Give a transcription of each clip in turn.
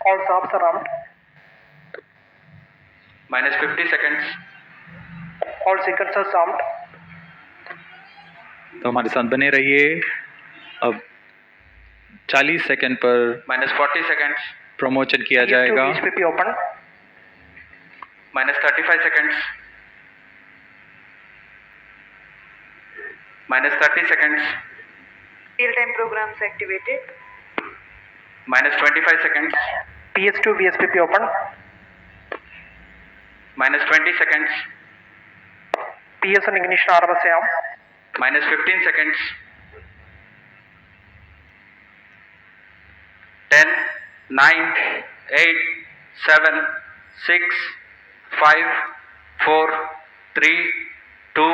All shafts are armed. Minus 50 seconds. All seekers are armed. तो हमारे साथ बने रहिए। अब 40 सेकंड पर Minus 40 seconds. प्रमोशन किया जाएगा। VSPP open. Minus 35 seconds. Minus 30 seconds. Real-time programs activated. Minus 25 seconds. PS2 VSPP open. Minus 20 seconds. PS1 ignition RMS arm. Minus 15 seconds. 10, 9, 8, 7, 6, 5, 4, 3, 2,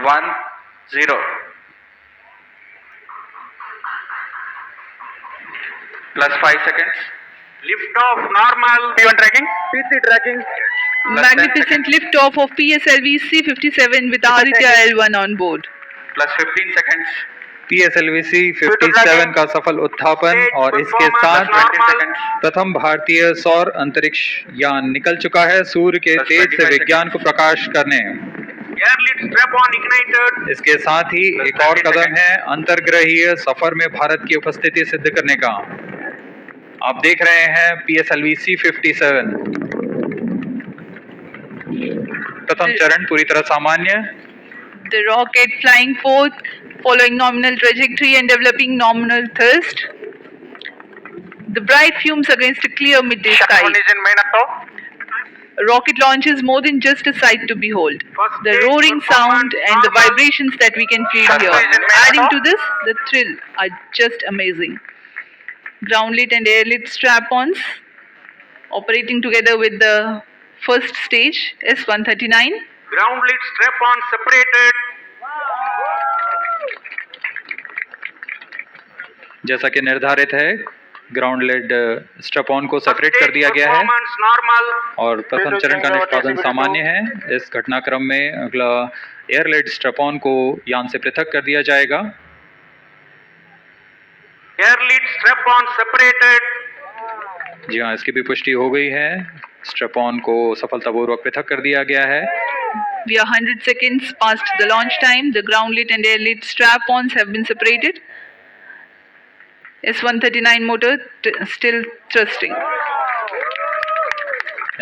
1, 0. Plus 5 seconds. Lift off normal. P1 tracking. P3 tracking. Magnificent lift-off of PSLV C-57 with Aditya L1 on board. Plus 15 seconds. PSLV-C 57 का सफल उत्थापन और इसके साथ 20 seconds. प्रथम भारतीय सौर अंतरिक्ष यान निकल चुका है सूर्य के तेज से विज्ञान को प्रकाश करने। Airlift strap-on ignited. इसके साथ ही एक और कदम है अंतर्ग्रहीय सफर में भारत की उपस्थिति सिद्ध करने का। आप देख रहे हैं PSLV-C 57 प्रथम चरण पूरी तरह सामान्य। The rocket flying forth, following nominal trajectory and developing nominal thrust. The bright fumes against a clear midday sky. Rocket launch is more than just a sight to behold. The roaring sound and the vibrations that we can feel here, adding to this, the thrill are just amazing. Ground-lit and air-lit strap-ons operating together with the first stage S-139. Ground lit strap-on separated. जैसा कि निर्धारित है ground lead strap-on को separate कर दिया गया है और प्रथम चरण का निष्पादन सामान्य है। इस घटनाक्रम में अगला एयर लेड स्ट्रैप-ऑन को यान से पृथक कर दिया जाएगा। Air lead strap on separated. जी हाँ, इसकी भी पुष्टि हो गई है। स्ट्रैप-ऑन को सफलतापूर्वक पृथक कर दिया गया है। We are 100 seconds past the launch time. The ground-lit and air-lit strap-ons have been separated. S-139 motor still thrusting.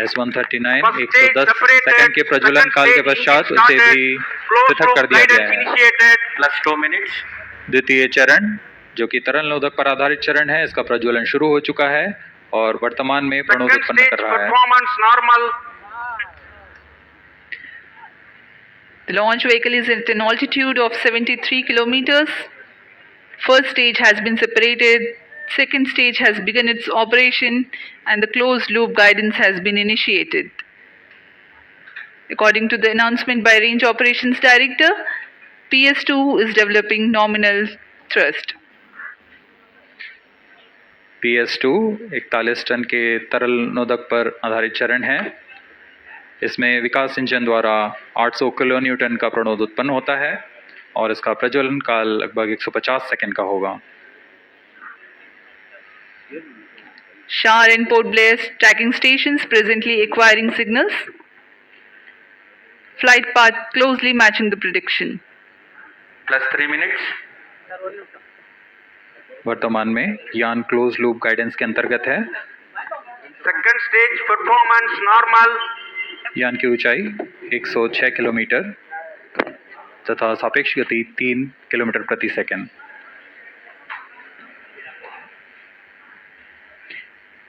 S-139 110 second के प्रज्वलन काल के पश्चात उसे भी पृथक कर दिया गया है। Plus 2 minutes. द्वितीय चरण जो कि तरल नोदक पर आधारित चरण है, इसका प्रज्वलन शुरू हो चुका है और वर्तमान में प्रणोद उत्पन्न कर रहा है। The launch vehicle is at an altitude of 73 kilometers. First stage has been separated. Second stage has begun its operation and the closed loop guidance has been initiated. According to the announcement by Range Operations Director, PS2 is developing nominal thrust. PS2 41 ton के तरल नोदक पर आधारित चरण है। इसमें विकास engine द्वारा 800 kilo Newton का प्रणोद उत्पन्न होता है और इसका प्रज्वलन काल लगभग 150 सेकंड का होगा। Shar and Port Blair tracking stations presently acquiring signals. Flight path closely matching the prediction. Plus 3 minutes. वर्तमान में यान क्लोज लूप गाइडेंस के अंतर्गत है। Second stage performance normal. यान की ऊंचाई 106 किलोमीटर तथा सापेक्ष गति 3 किलोमीटर प्रति second.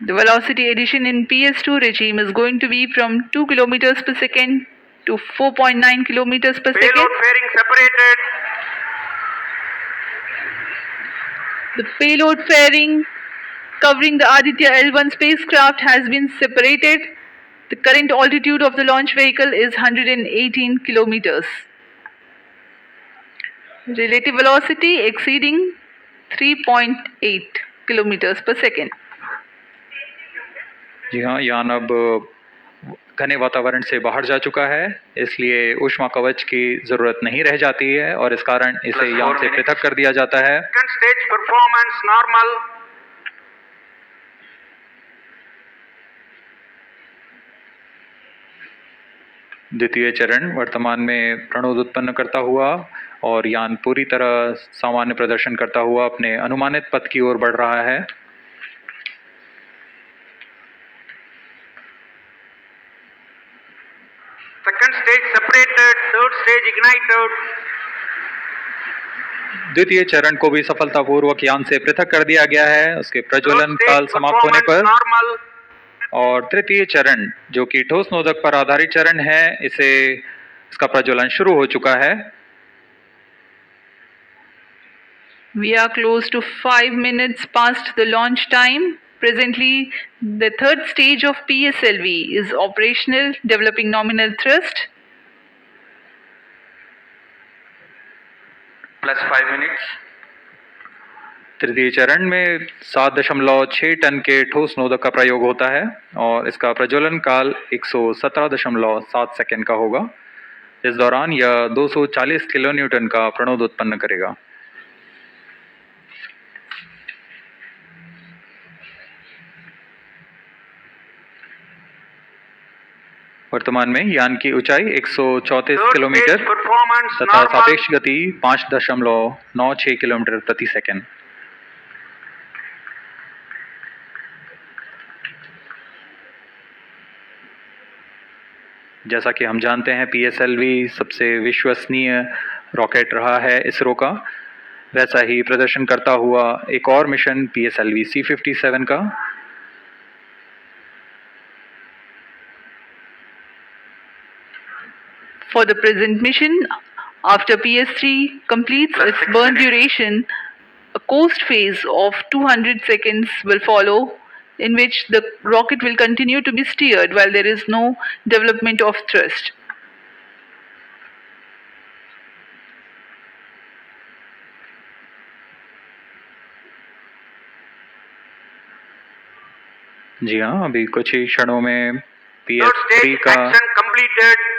The velocity addition in PS2 regime is going to be from 2 kilometers per second to 4.9 kilometers per second. Payload fairing separated. The payload fairing covering the Aditya L1 spacecraft has been separated. The current altitude of the launch vehicle is 118 kilometers. Relative velocity exceeding 3.8 kilometers per second. जी हाँ, यान अब घने वातावरण से बाहर जा चुका है, इसलिए ऊष्मा कवच की जरूरत नहीं रह जाती है और इस कारण इसे यान से पृथक कर दिया जाता है। Second stage performance normal. द्वितीय चरण वर्तमान में प्रणोद उत्पन्न करता हुआ और यान पूरी तरह सामान्य प्रदर्शन करता हुआ अपने अनुमानित पथ की ओर बढ़ रहा है। Second stage separated, third stage ignited. द्वितीय चरण को भी सफलतापूर्वक यान से पृथक कर दिया गया है उसके प्रज्वलन Third काल stage समाप्त होने पर। performance normal. और तृतीय चरण जो कि ठोस नोदक पर आधारित चरण है इसका प्रज्वलन शुरू हो चुका है। We are close to 5 minutes past the launch time. Presently, the third stage of PSLV is operational, developing nominal thrust. Plus 5 minutes. तृतीय चरण में 7.6 टन के ठोस नोदक का प्रयोग होता है और इसका प्रज्वलन काल 117.7 सेकेंड का होगा। इस दौरान यह 240 किलोन्यूटन का प्रणोद उत्पन्न करेगा। वर्तमान में यान की ऊंचाई 134 किलोमीटर तथा सापेक्ष गति 5.96 किलोमीटर प्रति सेकंड। जैसा कि हम जानते हैं PSLV सबसे विश्वसनीय रॉकेट रहा है इसरो का, वैसा ही प्रदर्शन करता हुआ एक और मिशन PSLV C57 का। For the present mission, after PS3 completes its burn duration, a coast phase of 200 seconds will follow, in which the rocket will continue to be steered while there is no development of thrust. जी हाँ, अभी कुछ ही क्षणों में PS3 का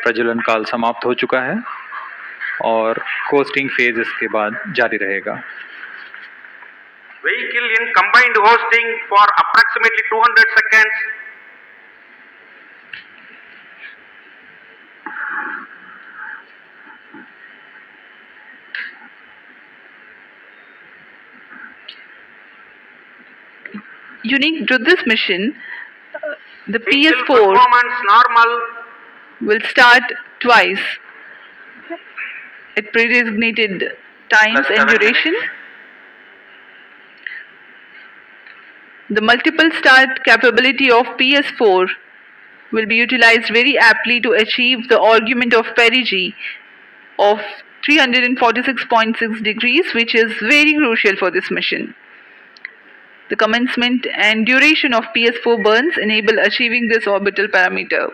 प्रज्वलन काल समाप्त हो चुका है और कोस्टिंग फेज इसके बाद जारी रहेगा। Vehicle in combined hosting for approximately 200 seconds. Unique to this mission, the Vehicle PS4 performance normal. will start twice at pre-designated times Plus and 7 duration. minutes. The multiple start capability of PS4 will be utilized very aptly to achieve the argument of perigee of 346.6 degrees, which is very crucial for this mission. The commencement and duration of PS4 burns enable achieving this orbital parameter.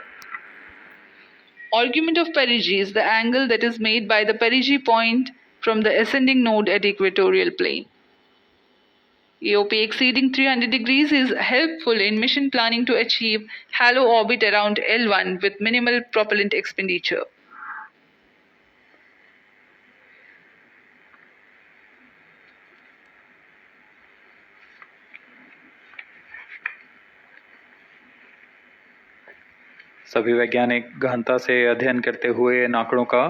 Argument of perigee is the angle that is made by the perigee point from the ascending node at equatorial plane. AOP exceeding 300 degrees is helpful in mission planning to achieve halo orbit around L1 with minimal propellant expenditure. सभी वैज्ञानिक गहनता से अध्ययन करते हुए इन आंकड़ों का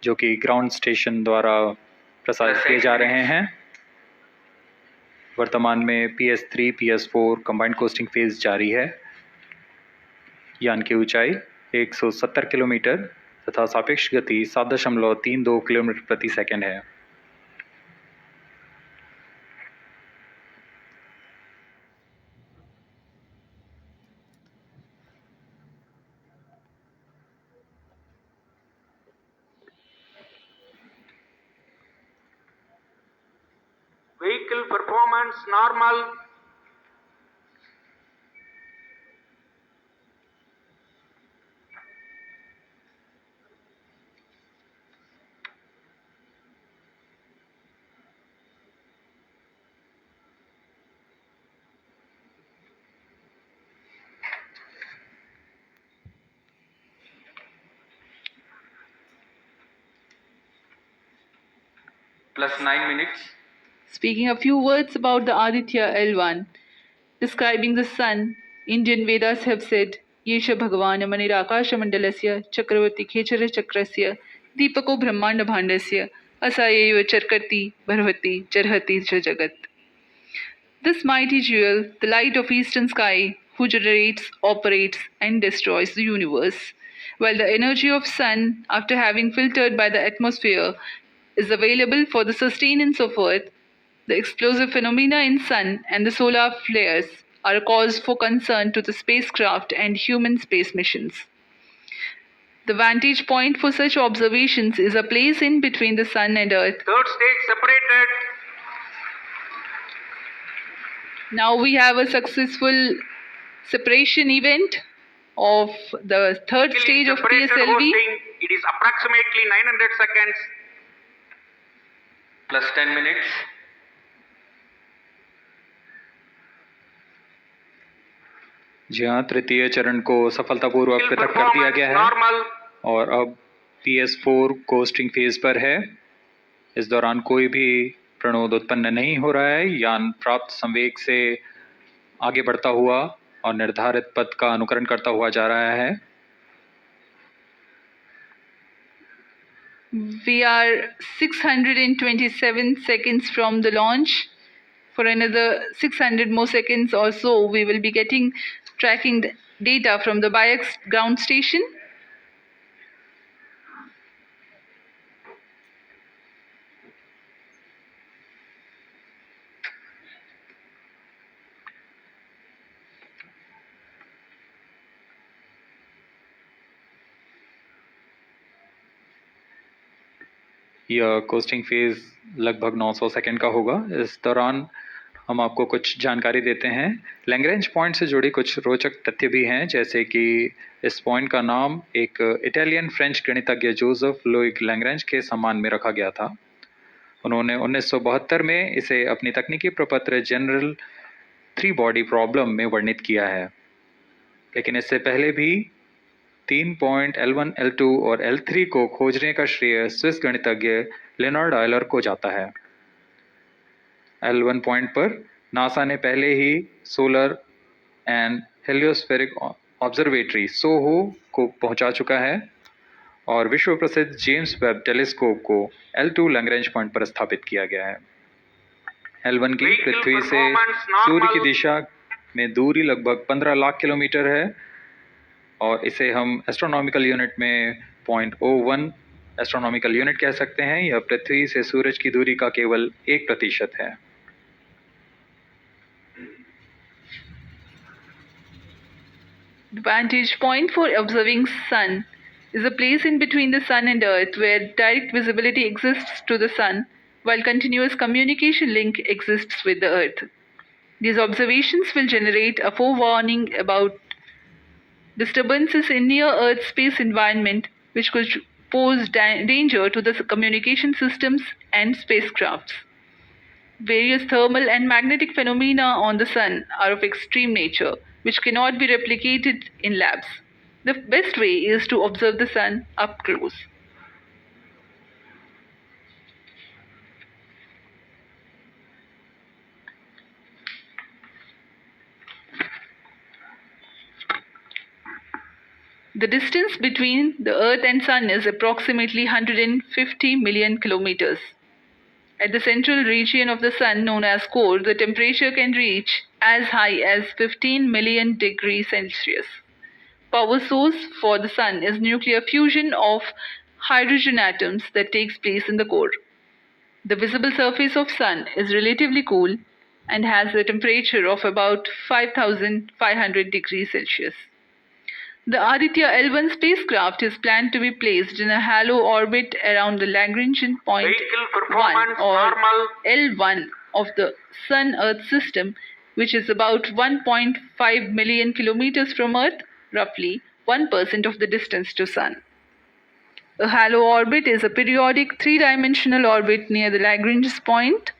जो कि ग्राउंड स्टेशन द्वारा प्रसारित किए जा रहे हैं। वर्तमान में PS3 PS4 combined costing phase जारी है। यान की ऊंचाई 170 किलोमीटर तथा सापेक्ष गति 7.32 किलोमीटर प्रति सेकंड है। Vehicle performance normal. Plus 9 minutes. Speaking a few words about the Aditya L1, describing the sun, Indian Vedas have said, येष भगवान् मणिराकाशमण्डलस्य चक्रवर्ती खेचरचक्रस्य दीपको ब्रह्माण्डभाण्डस्य असायैव चर्कति बर्हति चर्हति च जगत्. This mighty jewel, the light of eastern sky, who generates, operates, and destroys the universe, while the energy of sun, after having filtered by the atmosphere, is available for the sustenance of Earth, the explosive phenomena in sun and the solar flares are a cause for concern to the spacecraft and human space missions. The vantage point for such observations is a place in between the sun and Earth. Third stage separated. Now we have a successful separation event of the third stage of Separated PSLV. hosting. It is approximately 900 seconds plus 10 minutes. जी हाँ, तृतीय चरण को सफलतापूर्वक पृथक कर दिया गया है Normal. और अब PS4 कोस्टिंग फेज पर है। इस दौरान कोई भी प्रणोद उत्पन्न नहीं हो रहा है। यान प्राप्त संवेग से आगे बढ़ता हुआ और निर्धारित पथ का अनुकरण करता हुआ जा रहा है। We are 627 seconds from the launch. For another 600 more seconds or so, we will be tracking data from the BIAX ground station. यह कोस्टिंग फेज लगभग 900 सेकंड का होगा। इस दौरान हम आपको कुछ जानकारी देते हैं। लैग्रेंज पॉइंट से जुड़ी कुछ रोचक तथ्य भी हैं, जैसे कि इस पॉइंट का नाम एक इटालियन फ्रेंच गणितज्ञ जोसेफ लुई लैग्रेंज के सम्मान में रखा गया था। उन्होंने 1972 में इसे अपनी तकनीकी प्रपत्र जनरल 3 बॉडी प्रॉब्लम में वर्णित किया है, लेकिन इससे पहले भी 3 पॉइंट L1, L2 और L3 को खोजने का श्रेय स्विस गणितज्ञ लेनार्ड आयलर को जाता है। L1 पॉइंट पर नासा ने पहले ही सोलर एंड हेलियोस्फेरिक ऑब्जर्वेटरी सोहो को पहुंचा चुका है और विश्व प्रसिद्ध जेम्स वेब टेलीस्कोप को L2 लैग्रेंज पॉइंट पर स्थापित किया गया है। L1 की पृथ्वी से सूर्य की दिशा में दूरी लगभग 15 लाख किलोमीटर है और इसे हम एस्ट्रोनॉमिकल यूनिट में 0.01 एस्ट्रोनॉमिकल यूनिट कह सकते हैं। यह पृथ्वी से सूरज की दूरी का केवल 1% है। The vantage point for observing sun is a place in between the sun and earth where direct visibility exists to the sun while continuous communication link exists with the earth. These observations will generate a forewarning about disturbances in near-Earth space environment which could pose danger to the communication systems and spacecrafts. Various thermal and magnetic phenomena on the sun are of extreme nature, which cannot be replicated in labs. The best way is to observe the sun up close. The distance between the Earth and Sun is approximately 150 million kilometers. At the central region of the Sun, known as core, the temperature can reach as high as 15 million degrees Celsius. Power source for the Sun is nuclear fusion of hydrogen atoms that takes place in the core. The visible surface of Sun is relatively cool and has a temperature of about 5,500 degrees Celsius. The Aditya L1 spacecraft is planned to be placed in a halo orbit around the Lagrangian point Vehicle 1 performance or normal. L1 of the Sun-Earth system, which is about 1.5 million kilometers from Earth, roughly 1% of the distance to Sun. A halo orbit is a periodic 3-dimensional orbit near the Lagrange's point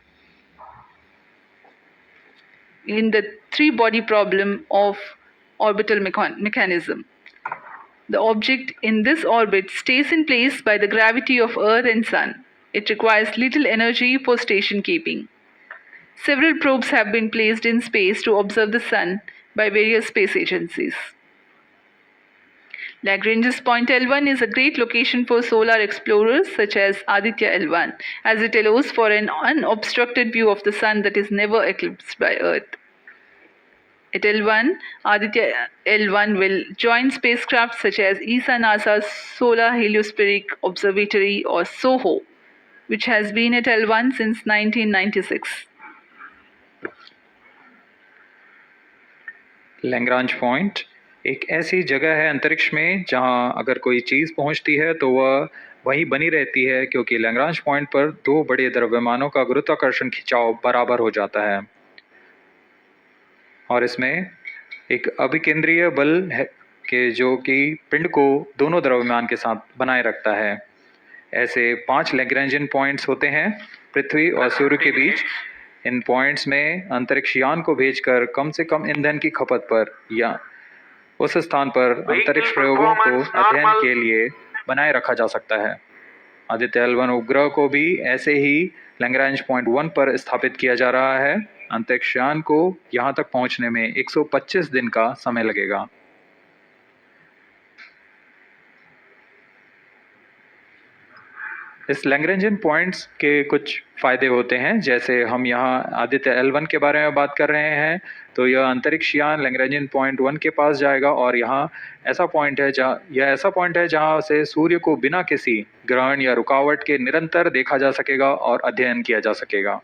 in the 3-body problem of orbital mechanism. The object in this orbit stays in place by the gravity of Earth and Sun. It requires little energy for station keeping. Several probes have been placed in space to observe the Sun by various space agencies. Lagrange's point L1 is a great location for solar explorers such as Aditya L1, as it allows for an unobstructed view of the sun that is never eclipsed by Earth. At L1, Aditya L1 will join spacecraft such as ESA-NASA's Solar Heliospheric Observatory or SOHO, which has been at L1 since 1996. Lagrange point एक ऐसी जगह है अंतरिक्ष में जहां अगर कोई चीज़ पहुंचती है तो वह वहीं बनी रहती है, क्योंकि लैग्रांज पॉइंट पर दो बड़े द्रव्यमानों का गुरुत्वाकर्षण खिंचाव बराबर हो जाता है और इसमें एक अभिकेंद्रीय बल है कि जो कि पिंड को दोनों द्रव्यमान के साथ बनाए रखता है। ऐसे 5 लैग्रेंजियन पॉइंट्स होते हैं पृथ्वी और सूर्य के बीच। इन पॉइंट्स में अंतरिक्ष यान को भेजकर कम से कम ईंधन की खपत पर या उस स्थान पर अंतरिक्ष प्रयोगों को अध्ययन के लिए बनाए रखा जा सकता है। आदित्य L1 उपग्रह को भी ऐसे ही लैग्रांज पॉइंट 1 पर स्थापित किया जा रहा है। अंतरिक्ष यान को यहाँ तक पहुँचने में 125 दिन का समय लगेगा। इस लैग्रेंजियन पॉइंट्स के कुछ फ़ायदे होते हैं, जैसे हम यहाँ आदित्य L1 के बारे में बात कर रहे हैं तो यह अंतरिक्ष यान लैग्रेंजियन पॉइंट 1 के पास जाएगा और यह ऐसा पॉइंट है जहाँ से सूर्य को बिना किसी ग्रहण या रुकावट के निरंतर देखा जा सकेगा और अध्ययन किया जा सकेगा।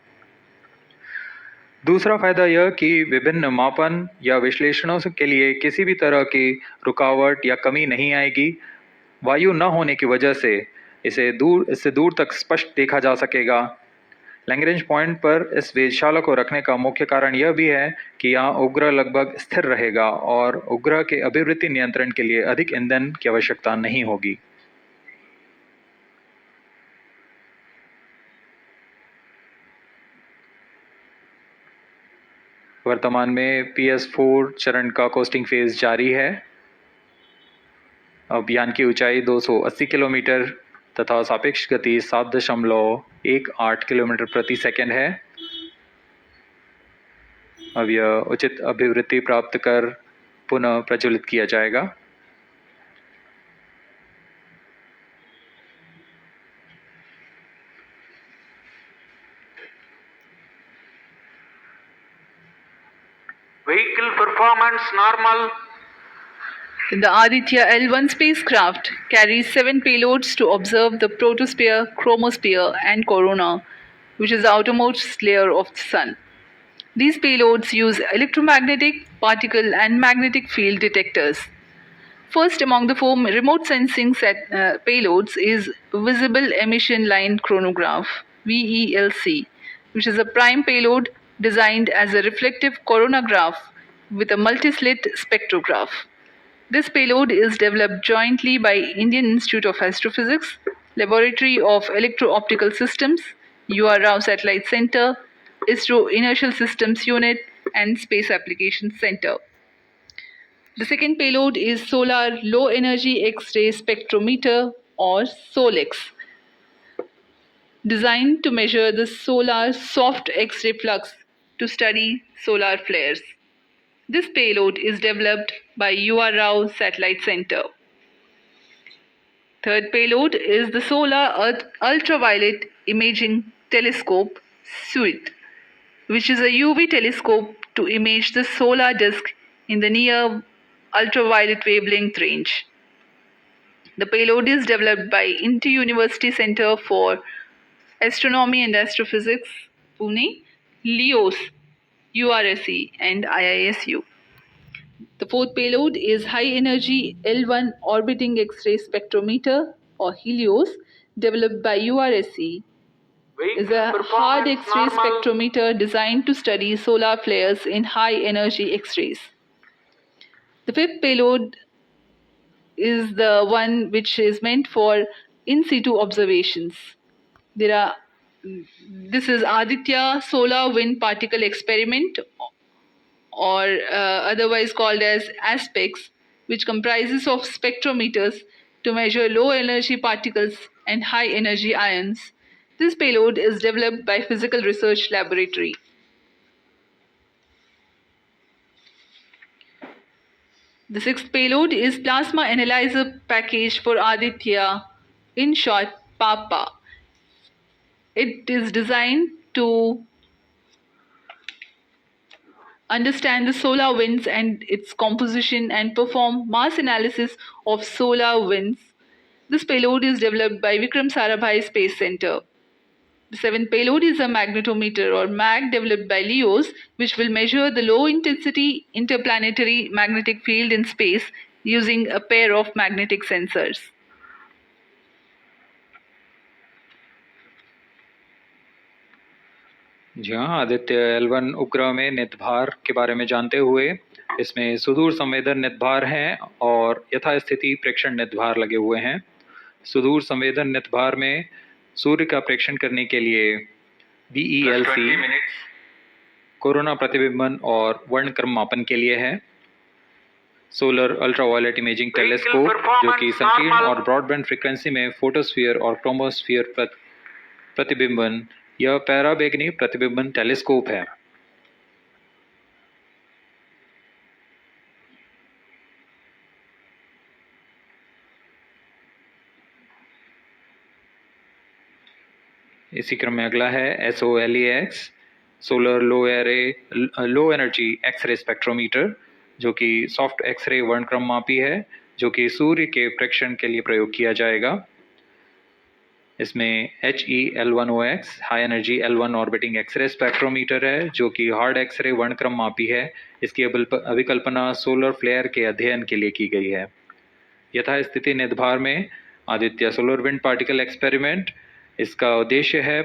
दूसरा फ़ायदा यह कि विभिन्न मापन या विश्लेषणों के लिए किसी भी तरह की रुकावट या कमी नहीं आएगी। वायु न होने की वजह से इससे दूर तक स्पष्ट देखा जा सकेगा। लैग्रेंज पॉइंट पर इस वेधशाला को रखने का मुख्य कारण यह भी है कि यहाँ उपग्रह लगभग स्थिर रहेगा और उपग्रह के अभिवृत्ति नियंत्रण के लिए अधिक ईंधन की आवश्यकता नहीं होगी। वर्तमान में PS4 चरण का कोस्टिंग फेज जारी है। अब यान की ऊंचाई 280 किलोमीटर तथा सापेक्ष गति 7.18 किलोमीटर प्रति सेकंड है। अब यह उचित अभिवृत्ति प्राप्त कर पुनः प्रज्वलित किया जाएगा। Vehicle performance normal. The Aditya L1 spacecraft carries 7 payloads to observe the protosphere, chromosphere, and corona, which is the outermost layer of the Sun. These payloads use electromagnetic, particle, and magnetic field detectors. First among the 4 remote sensing payloads is Visible Emission Line Chronograph (VELC), which is a prime payload designed as a reflective coronagraph with a multi-slit spectrograph. This payload is developed jointly by Indian Institute of Astrophysics, Laboratory of Electro-Optical Systems, UR Rao Satellite Center, ISRO Inertial Systems Unit, and Space Applications Center. The second payload is Solar Low Energy X-ray Spectrometer or SOLEX, designed to measure the solar soft X-ray flux to study solar flares. This payload is developed by UR Rao Satellite Center. Third payload is the Solar Earth Ultraviolet Imaging Telescope SUIT, which is a UV telescope to image the solar disk in the near ultraviolet wavelength range. The payload is developed by Inter-University Center for Astronomy and Astrophysics, Pune, LEOS, URSE, and IISU. The fourth payload is High Energy L1 Orbiting X-ray Spectrometer or HELIOS, developed by URSE. Is a hard X-ray spectrometer designed to study solar flares in high energy X-rays. The fifth payload is the one which is meant for in situ observations. This is Aditya Solar Wind Particle Experiment, or otherwise called as ASPEX, which comprises of spectrometers to measure low energy particles and high energy ions. This payload is developed by Physical Research Laboratory. The sixth payload is Plasma Analyzer Package for Aditya, in short, PAPA. It is designed to understand the solar winds and its composition and perform mass analysis of solar winds. This payload is developed by Vikram Sarabhai Space Center. The seventh payload is a magnetometer or MAG developed by LEOS, which will measure the low intensity interplanetary magnetic field in space using a pair of magnetic sensors. जी हाँ, Aditya L1 उपग्रह में नितभार के बारे में जानते हुए इसमें सुदूर संवेदन नितभार हैं और यथास्थिति प्रेक्षण नितभार लगे हुए हैं। सुदूर संवेदन नितभार में सूर्य का प्रेक्षण करने के लिए BELC कोरोना प्रतिबिंबन और वर्णक्रम मापन के लिए है। सोलर अल्ट्रावायलेट इमेजिंग टेलीस्कोप जो कि संकीर्ण और ब्रॉडबैंड फ्रीक्वेंसी में फोटोस्फीयर और क्रोमोस्फीयर प्रतिबिंबन यह पैराबैंगनी प्रतिबिंबन टेलीस्कोप है। इसी क्रम में अगला है SOLEX solar low energy X-ray spectrometer जो कि सॉफ्ट एक्सरे वर्णक्रम मापी है जो कि सूर्य के प्रेक्षण के लिए प्रयोग किया जाएगा। इसमें HE-L1OX high energy L1 orbiting X-ray spectrometer है जो कि हार्ड एक्सरे वर्णक्रम मापी है। इसकी अभिकल्पना सोलर फ्लेयर के अध्ययन के लिए की गई है। यथास्थिति नितभार में Aditya solar wind particle experiment, इसका उद्देश्य है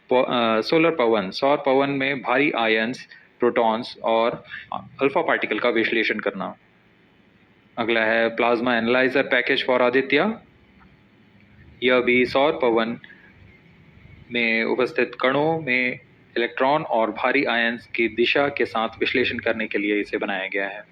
सौर पवन में भारी आयंस, प्रोटॉन्स और अल्फा पार्टिकल का विश्लेषण करना। अगला है plasma analyser package for Aditya. यह भी सौर पवन में उपस्थित कणों में इलेक्ट्रॉन और भारी आयंस की दिशा के साथ विश्लेषण करने के लिए इसे बनाया गया है।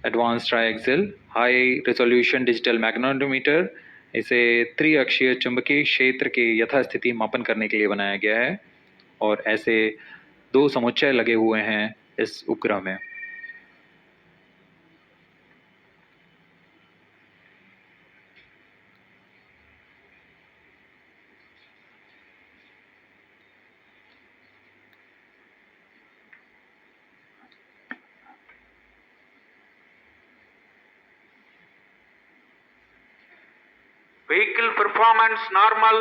Advance triaxial high resolution digital magnetometer, इसे त्रिअक्षीय चुंबकीय क्षेत्र के यथास्थिति मापन करने के लिए बनाया गया है और ऐसे 2 समुच्चय लगे हुए हैं इस उपग्रह में। Vehicle performance normal.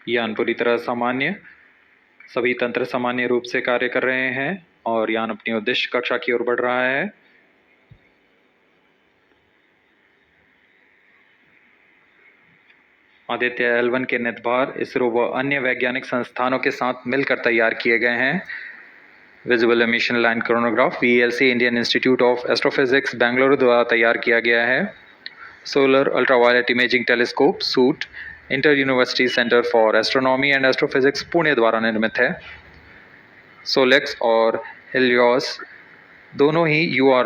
यान पूरी तरह सामान्य, सभी तंत्र सामान्य रूप से कार्य कर रहे हैं और यान अपनी उद्देश्य कक्षा की ओर बढ़ रहा है। आदित्य L1 के नितभार इसरो व अन्य वैज्ञानिक संस्थानों के साथ मिलकर तैयार किए गए हैं। Visual emission line chronograph VLC Indian institute of astrophysics Bengaluru द्वारा तैयार किया गया है। Solar ultraviolet imaging telescope suit inter university centre for astronomy and astrophysics Pune द्वारा निर्मित है। सोलेक्स और हेलियोस दोनों ही UR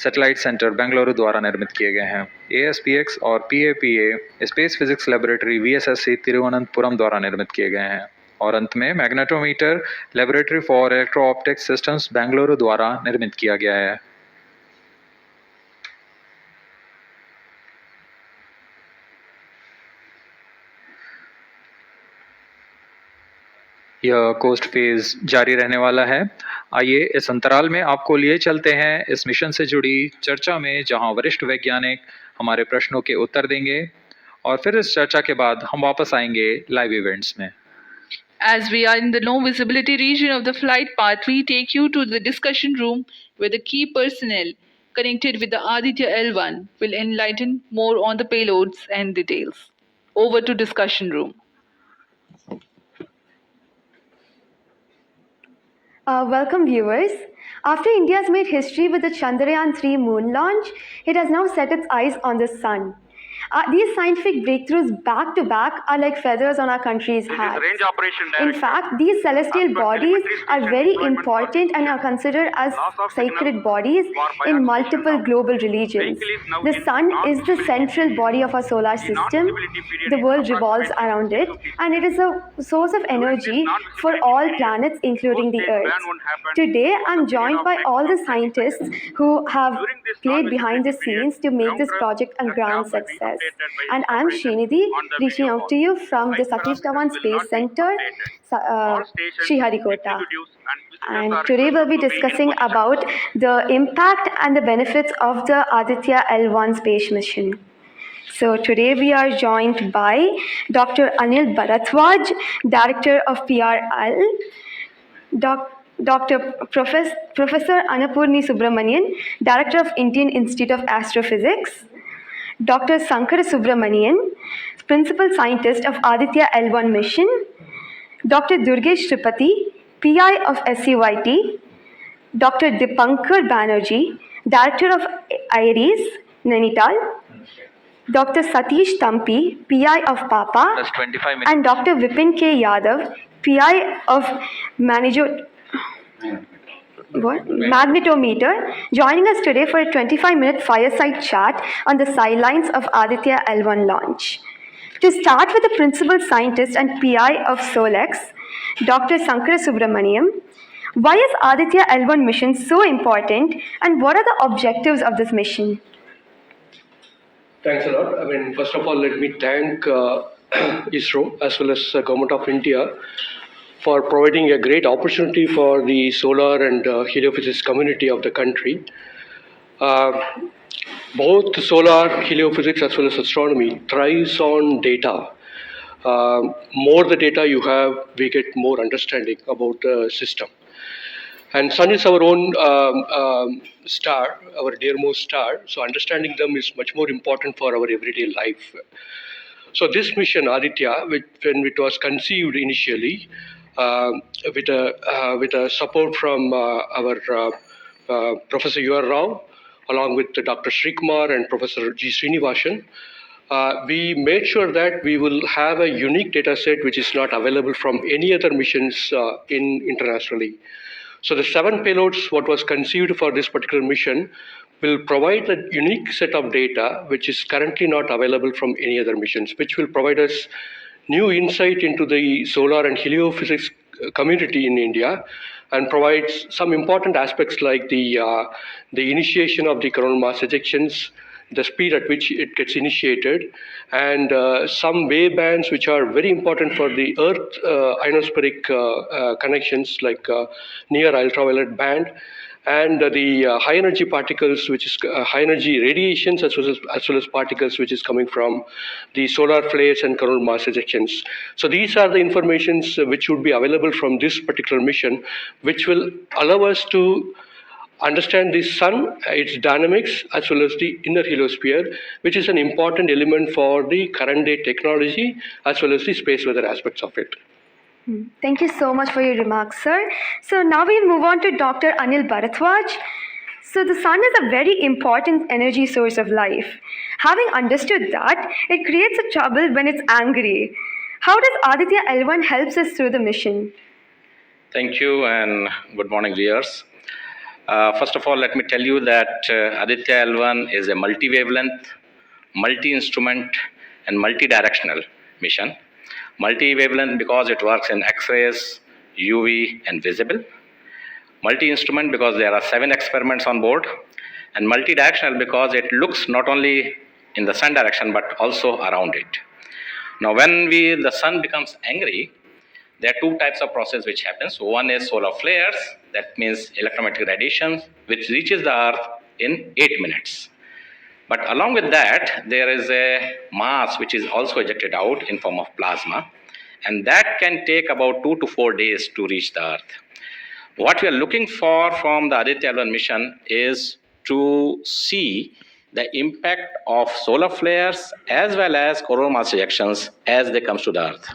सैटेलाइट सेंटर बेंगलुरु द्वारा निर्मित किए गए हैं। ASPX और PAPA space physics laboratory VSSC Thiruvananthapuram द्वारा निर्मित किए गए हैं। और अंत में magnetometer laboratory for electro optics systems Bengaluru द्वारा निर्मित किया गया है। यह कोस्ट फेज जारी रहने वाला है। आइए इस अंतराल में आपको लिए चलते हैं इस मिशन से जुड़ी चर्चा में, जहां वरिष्ठ वैज्ञानिक हमारे प्रश्नों के उत्तर देंगे और फिर इस चर्चा के बाद हम वापस आएंगे लाइव इवेंट्स में। As we are in the low visibility region of the flight path, we take you to the discussion room where the key personnel connected with the Aditya L1 will enlighten more on the payloads and details. Over to discussion room. Welcome viewers. After India's made history with the Chandrayaan-3 moon launch, it has now set its eyes on the sun. These scientific breakthroughs back to back are like feathers on our country's This hat. is range operation In director. fact, these celestial As per bodies telemetry are station very deployment for important and are mission. considered as Loss of sacred signal bodies for in bias multiple station now. global religions. Vehicle is now The in sun is the non-visibility central period. body of our solar The system. non-visibility period The is world revolves approximately around it, 650 and it is a source of During this energy for non-visibility all period, planets, including the post-stage Earth. ban won't happen Today, for I'm the period joined of by next all the 20 scientists seconds. who have During this played behind the non-visibility period, scenes to make ground this project a the grand craft will be success. updated by And its I'm operation Srinidhi, on the reaching video out wall. to you from the Site Satish parameters Dhawan will Space not be Center, updated. All stations, Shriharikota. executives and visitors And are today we'll be requested to be in discussing position. about the impact and the benefits of the Aditya L1 space mission. So today we are joined by Dr. Anil Bharadwaj, Director of PRL, Professor Annapurni Subramanian, Director of Indian Institute of Astrophysics, Dr. Sankara Subramanian, Principal Scientist of Aditya L1 mission, Dr. Durgesh Tripati, PI of SUIT, Dr. Dipankar Banerjee, Director of IRIS, Nainital, Dr. Satish Tampi, PI of PAPA, Plus 25 minutes. and Dr. Vipin K. Yadav, PI of Magnetometer, joining us today for a 25-minute fireside chat on the sidelines of Aditya L1 launch. To start with the principal scientist and PI of SOLEX, Dr. Sankara Subramaniam, why is Aditya L1 mission so important and what are the objectives of this mission? Thanks a lot. First of all, let me thank ISRO as well as Government of India for providing a great opportunity for the solar and heliophysics community of the country. Both solar, heliophysics as well as astronomy thrives on data. More the data you have, we get more understanding about the system. And sun is our own star, our dearmost star. So understanding them is much more important for our everyday life. So this mission, Aditya, when it was conceived initially, with a support from our Professor U.R. Rao, along with Dr. Srikumar and Professor G. Srinivasan, we made sure that we will have a unique data set which is not available from any other missions internationally. So the 7 payloads, what was conceived for this particular mission, will provide a unique set of data which is currently not available from any other missions, which will provide us new insight into the solar and heliophysics community in India, and provides some important aspects like the initiation of the coronal mass ejections, the speed at which it gets initiated, and some wave bands which are very important for the Earth ionospheric connections like near ultraviolet band, and the high energy particles, which is high energy radiations as well as particles which is coming from the solar flares and coronal mass ejections. So these are the informations which would be available from this particular mission, which will allow us to understand the sun, its dynamics, as well as the inner heliosphere, which is an important element for the current day technology, as well as the space weather aspects of it. Thank you so much for your remarks, sir. So now we move on to Dr. Anil Bharadwaj. So the sun is a very important energy source of life. Having understood that, it creates a trouble when it's angry. How does Aditya L1 helps us through the mission? Thank you and good morning, viewers. First of all, let me tell you that Aditya L1 is a multi-wavelength, multi-instrument and multi-directional mission. Multi-wavelength because it works in X-rays, UV and visible. Multi-instrument because there are 7 experiments on board. And multi-directional because it looks not only in the sun direction but also around it. Now when the sun becomes angry, there are 2 types of process which happens. One is solar flares, that means electromagnetic radiation, which reaches the earth in 8 minutes. But along with that, there is a mass which is also ejected out in form of plasma, and that can take about 2 to 4 days to reach the earth. What we are looking for from the Aditya L1 mission is to see the impact of solar flares as well as coronal mass ejections as they come to the earth.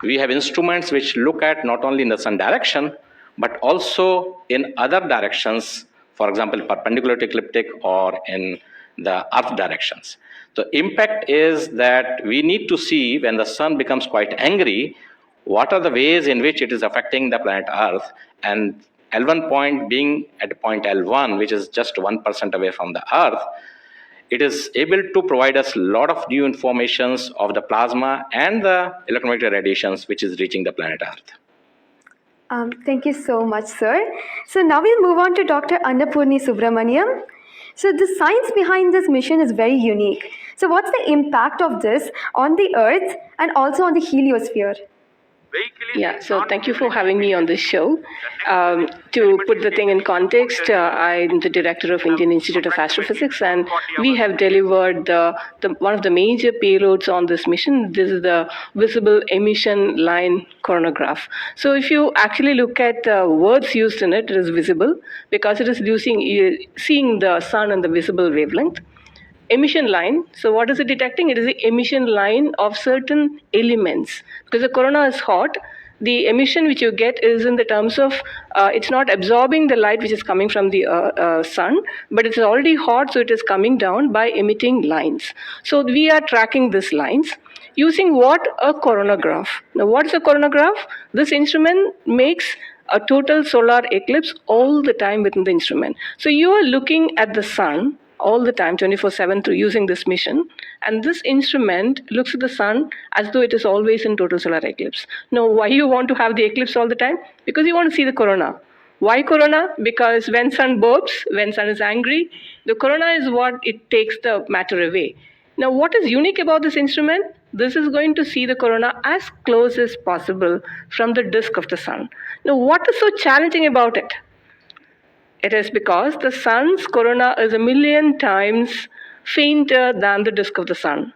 We have instruments which look at not only in the sun direction, but also in other directions, for example, perpendicular to ecliptic or in the Earth directions. The impact is that we need to see when the sun becomes quite angry, what are the ways in which it is affecting the planet Earth, and L1 point being at point L1, which is just 1% away from the Earth, it is able to provide us a lot of new informations of the plasma and the electromagnetic radiations which is reaching the planet Earth. Thank you so much, sir. So now we'll move on to Dr. Annapurni Subramaniam. So the science behind this mission is very unique. So what's the impact of this on the Earth and also on the heliosphere? Yeah, so thank you for having me on this show. To put the thing in context, I'm the director of Indian Institute of Astrophysics, and we have delivered one of the major payloads on this mission. This is the visible emission line coronagraph. So if you actually look at the words used in it, it is visible because it is seeing the sun and the visible wavelength. Emission line, so what is it detecting? It is the emission line of certain elements. Because the corona is hot, the emission which you get is in the terms of, it's not absorbing the light which is coming from the sun, but it's already hot, so it is coming down by emitting lines. So we are tracking these lines using what? A coronagraph. Now what is a coronagraph? This instrument makes a total solar eclipse all the time within the instrument. So you are looking at the sun all the time, 24/7, through using this mission. And this instrument looks at the sun as though it is always in total solar eclipse. Now, why you want to have the eclipse all the time? Because you want to see the corona. Why corona? Because when sun burps, when sun is angry, the corona is what it takes the matter away. Now, what is unique about this instrument? This is going to see the corona as close as possible from the disk of the sun. Now, what is so challenging about it? It is because the sun's corona is 1,000,000 times fainter than the disk of the sun.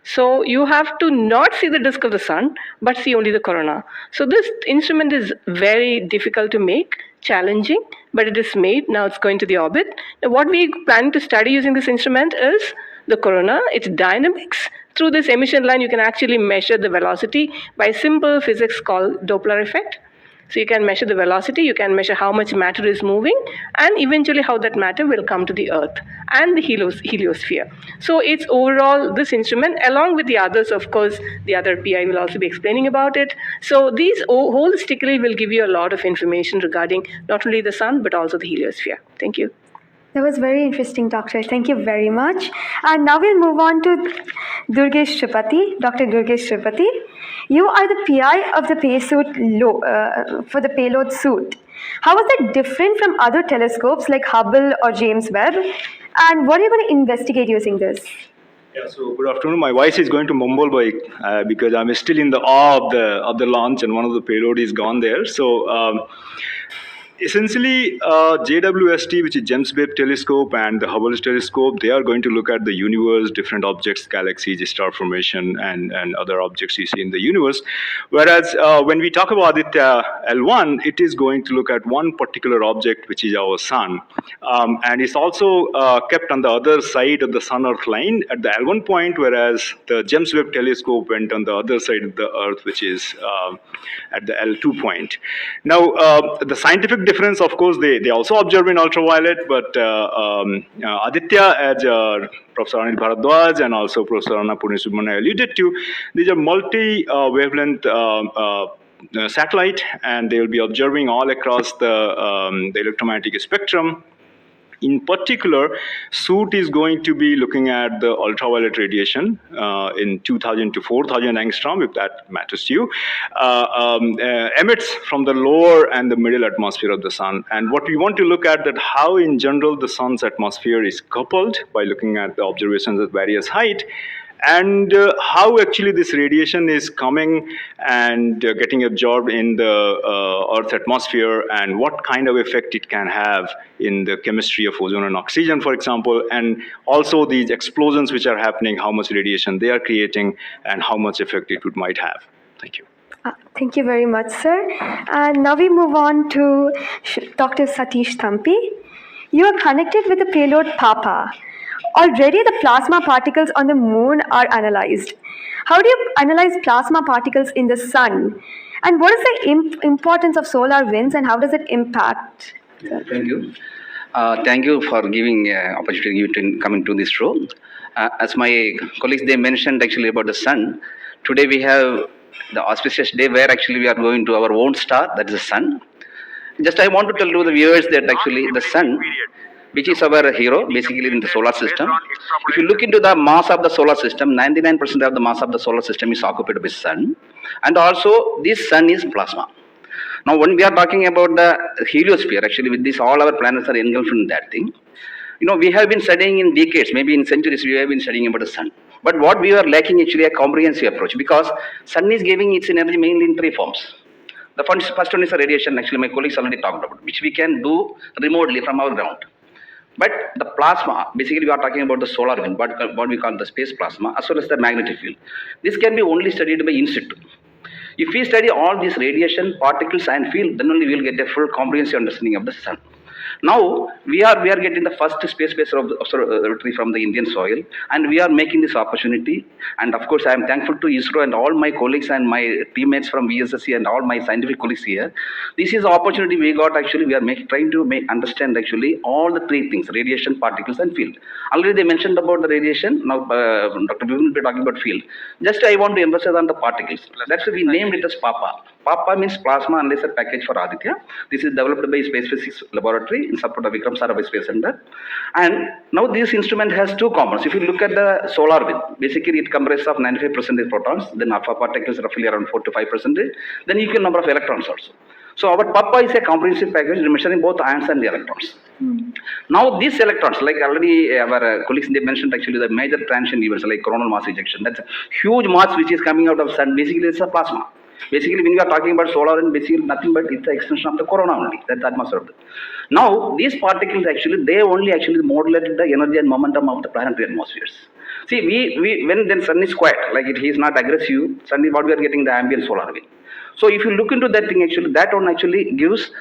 So you have to not see the disk of the sun, but see only the corona. So this instrument is very difficult to make, challenging, but it is made. Now it's going to the orbit. Now what we plan to study using this instrument is the corona, its dynamics. Through this emission line, you can actually measure the velocity by simple physics called Doppler effect. So you can measure the velocity, you can measure how much matter is moving, and eventually how that matter will come to the Earth and the heliosphere. So it's overall this instrument, along with the others, of course, the other PI will also be explaining about it. So these holistically will give you a lot of information regarding not only the sun, but also the heliosphere. Thank you. That was very interesting, Doctor. Thank you very much. And now we'll move on to Durgesh Tripathi, Dr. Durgesh Tripathi. You are the PI of the for the payload suit. How is that different from other telescopes like Hubble or James Webb? And what are you going to investigate using this? Yeah, so good afternoon. My voice is going to mumble because I'm still in the awe of the launch, and one of the payload is gone there. So essentially, JWST, which is James Webb Telescope, and the Hubble Telescope, they are going to look at the universe, different objects, galaxies, star formation, and other objects you see in the universe. Whereas when we talk about Aditya L1, it is going to look at one particular object, which is our sun. And it's also kept on the other side of the Sun-Earth line at the L1 point, whereas the James Webb Telescope went on the other side of the Earth, which is at the L2 point. Now, the scientific difference, of course, they also observe in ultraviolet, but Aditya, as Professor Anil Bharadwaj and also Professor Annapurni Subramanian alluded to, these are multi-wavelength satellite, and they will be observing all across the electromagnetic spectrum. In particular, SUIT is going to be looking at the ultraviolet radiation in 2000 to 4000 angstrom, if that matters to you, emits from the lower and the middle atmosphere of the sun. And what we want to look at that how in general the sun's atmosphere is coupled by looking at the observations at various height, and how actually this radiation is coming and getting absorbed in the Earth's atmosphere, and what kind of effect it can have in the chemistry of ozone and oxygen, for example, and also these explosions which are happening, how much radiation they are creating, and how much effect it might have. Thank you. Thank you very much, sir. And now we move on to Dr. Satish Thampi. You are connected with the payload PAPA. Already the plasma particles on the moon are analyzed. How do you analyze plasma particles in the sun? And what is the importance of solar winds, and how does it impact? Thank you. Thank you for giving opportunity to come into this show. As my colleagues they mentioned actually about the sun. Today we have the auspicious day where actually we are going to our own star, that is the sun. Just I want to tell to the viewers that actually the sun, which is our hero basically in the solar system. If you look into the mass of the solar system, 99% of the mass of the solar system is occupied by sun, and also this sun is plasma. Now, when we are talking about the heliosphere, actually, with this, all our planets are engulfed in that thing. We have been studying in decades, maybe in centuries, we have been studying about the sun. But what we are lacking actually a comprehensive approach because sun is giving its energy mainly in three forms. The first one is the radiation, actually, my colleagues already talked about, which we can do remotely from our ground. But the plasma, basically, we are talking about the solar wind, what we call the space plasma, as well as the magnetic field. This can be only studied by in situ. If we study all these radiation, particles and field, then only we will get a full comprehensive understanding of the sun. Now we are getting the first space-based observatory from the Indian soil, and we are making this opportunity. And of course, I am thankful to ISRO and all my colleagues and my teammates from VSSC and all my scientific colleagues here. This is the opportunity we got. Actually, we are trying to understand actually all the three things: radiation, particles, and field. Already they mentioned about the radiation. Now Dr. Bhuvan will be talking about field. Just I want to emphasize on the particles. That's why we named it as PAPA. PAPA means Plasma Analyzer Package for Aditya. This is developed by Space Physics Laboratory in support of Vikram Sarabhai Space Center. And now this instrument has two components. If you look at the solar wind, basically it comprises of 95% protons, then alpha particles roughly around 4 to 5%, then equal number of electrons also. So our PAPA is a comprehensive package measuring both ions and the electrons. Now these electrons, like already our colleagues they mentioned actually the major transition events like coronal mass ejection. That's a huge mass which is coming out of sun. Basically it's a plasma. Basically, when we are talking about solar and basically nothing but it's the extension of the corona only. That's the atmosphere. Now, these particles actually, they only actually modulate the energy and momentum of the planetary atmospheres. See, when then sun is quiet, like it is not aggressive, sun is what we are getting the ambient solar wind. So if you look into that thing actually, that one actually gives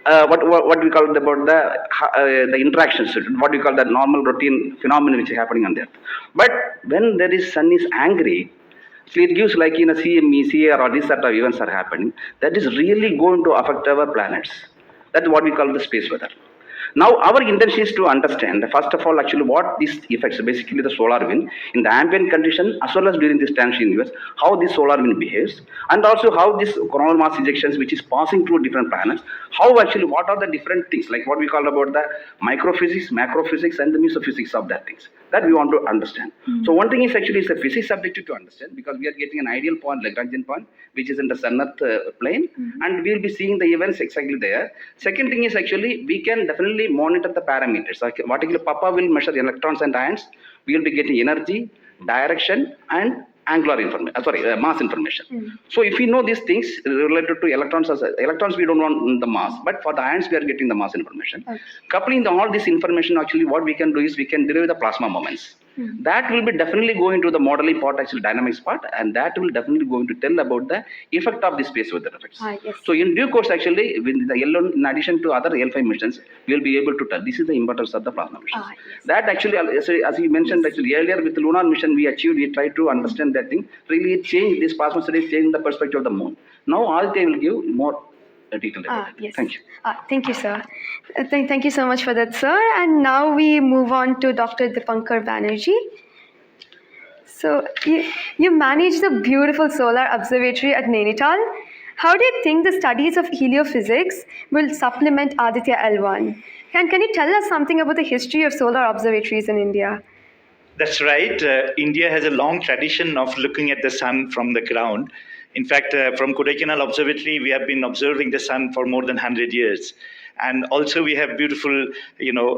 what we call about the interactions, what we call the normal routine phenomenon which is happening on Earth. But when there is sun is angry, so it gives like in a CME, CAR or these sort of events are happening, that is really going to affect our planets. That's what we call the space weather. Now our intention is to understand, first of all, actually what these effects, basically the solar wind, in the ambient condition as well as during this transition years, how this solar wind behaves, and also how this coronal mass ejections which is passing through different planets, how actually what are the different things, like what we call about the microphysics, macrophysics, and the mesophysics of that things. That we want to understand. So one thing is actually it's a physics subjective to understand because we are getting an ideal point, Lagrangian point, which is in the sun-earth plane, and we will be seeing the events exactly there. Second thing is actually we can definitely monitor the parameters. Like particularly Papa will measure electrons and ions. We will be getting energy, direction, and angular information. Mass information. So if we know these things related to electrons, electrons we don't want the mass, but for the ions we are getting the mass information. Coupling all this information, actually what we can do is we can derive the plasma moments. That will be definitely going to the modeling part, actually dynamics part, and that will definitely going to tell about the effect of the space weather effects. Yes. So in due course, actually, with the L1, in addition to other L5 missions, we will be able to tell. This is the importance of the plasma missions. Yes. That actually, as you mentioned, actually earlier with the lunar mission, we tried to understand that thing. Really, it changed this plasma studies, changed the perspective of the moon. Now, Aditya will give more detail about it. Yes. Thank you. Thank you, sir. Thank you so much for that, sir. And now we move on to Dr. Dipankar Banerjee. So you manage the beautiful solar observatory at Nainital. How do you think the studies of heliophysics will supplement Aditya L1? Can you tell us something about the history of solar observatories in India? That's right. India has a long tradition of looking at the sun from the ground. In fact, from Kodaikanal Observatory, we have been observing the sun for more than 100 years. And also we have beautiful,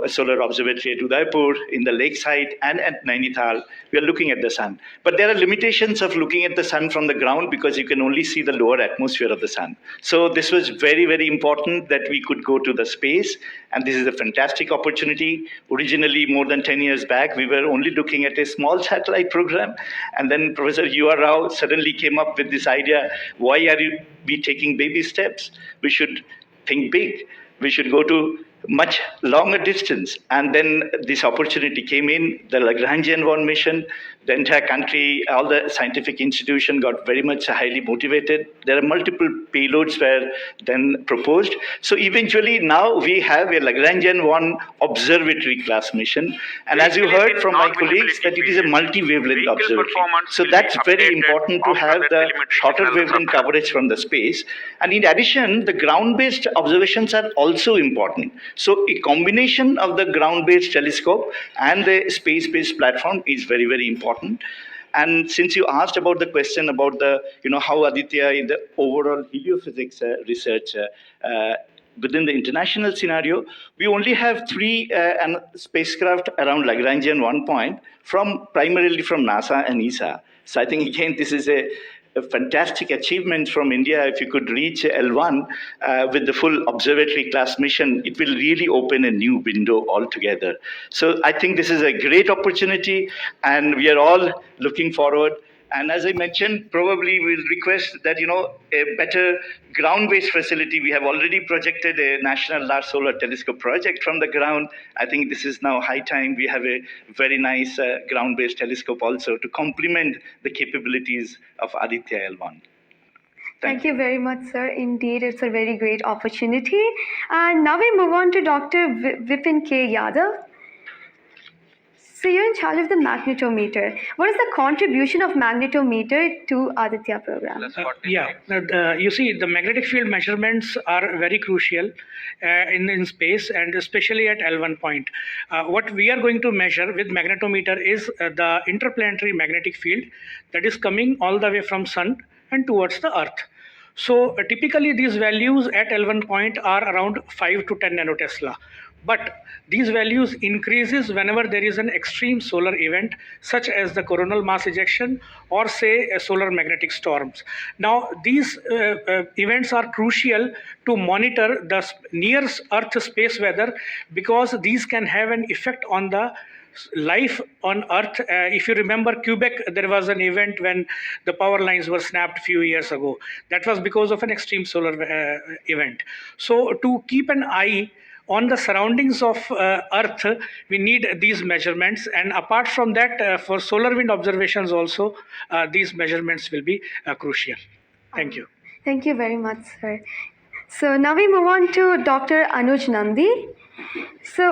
solar observatory at Udaipur, in the lakeside, and at Nainital. We are looking at the sun. But there are limitations of looking at the sun from the ground because you can only see the lower atmosphere of the sun. So this was very, very important that we could go to the space. And this is a fantastic opportunity. Originally, more than 10 years back, we were only looking at a small satellite program. And then Professor U.R. Rao suddenly came up with this idea, why are we taking baby steps? We should think big. We should go to much longer distance. And then this opportunity came in, the Lagrangian 1 mission, the entire country, all the scientific institution got very much highly motivated. There are multiple payloads were then proposed. So eventually now we have a Lagrangian 1 observatory class mission. And as you heard from my colleagues, that it is a multi-wavelength observatory. So that's very important to have the shorter wavelength coverage from the space. And in addition, the ground-based observations are also important. So a combination of the ground-based telescope and the space-based platform is very, very important. And since you asked about the question about the, how Aditya in the overall heliophysics research within the international scenario, we only have 3 spacecraft around Lagrangian 1 point primarily from NASA and ESA. So I think again this is a fantastic achievement from India. If you could reach L1 with the full observatory class mission, it will really open a new window altogether. So I think this is a great opportunity, and we are all looking forward. And as I mentioned, probably we'll request that, a better ground-based facility. We have already projected a National Large Solar Telescope project from the ground. I think this is now high time we have a very nice ground-based telescope also to complement the capabilities of Aditya L1. Thank you very much, sir. Indeed, it's a very great opportunity. And now we move on to Dr. Vipin K. Yadav. So you're in charge of the magnetometer. What is the contribution of magnetometer to Aditya program? You see, the magnetic field measurements are very crucial in space, and especially at L1 point. What we are going to measure with magnetometer is the interplanetary magnetic field that is coming all the way from Sun and towards the Earth. So typically these values at L1 point are around 5 to 10 nanotesla. But these values increases whenever there is an extreme solar event such as the coronal mass ejection or say solar magnetic storms. Now these events are crucial to monitor the near Earth space weather, because these can have an effect on the life on Earth. If you remember Quebec, there was an event when the power lines were snapped a few years ago. That was because of an extreme solar event. So to keep an eye on the surroundings of Earth, we need these measurements, and apart from that, for solar wind observations also, these measurements will be crucial. Thank you. Thank you very much, sir. So now we move on to Dr. Anuj Nandi. So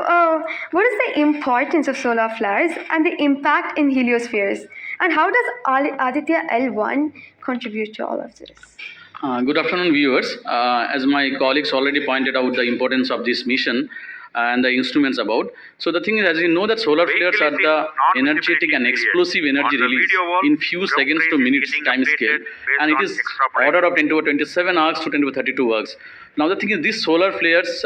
what is the importance of solar flares and the impact in heliospheres? And how does Aditya L1 contribute to all of this? Good afternoon, viewers. As my colleagues already pointed out the importance of this mission and the instruments about. So the thing is, as you know, that solar flares are the energetic and explosive energy release in few seconds to minutes time scale, and it is order of 10 to 27 arcs to 10 to 32 arcs. Now the thing is, these solar flares,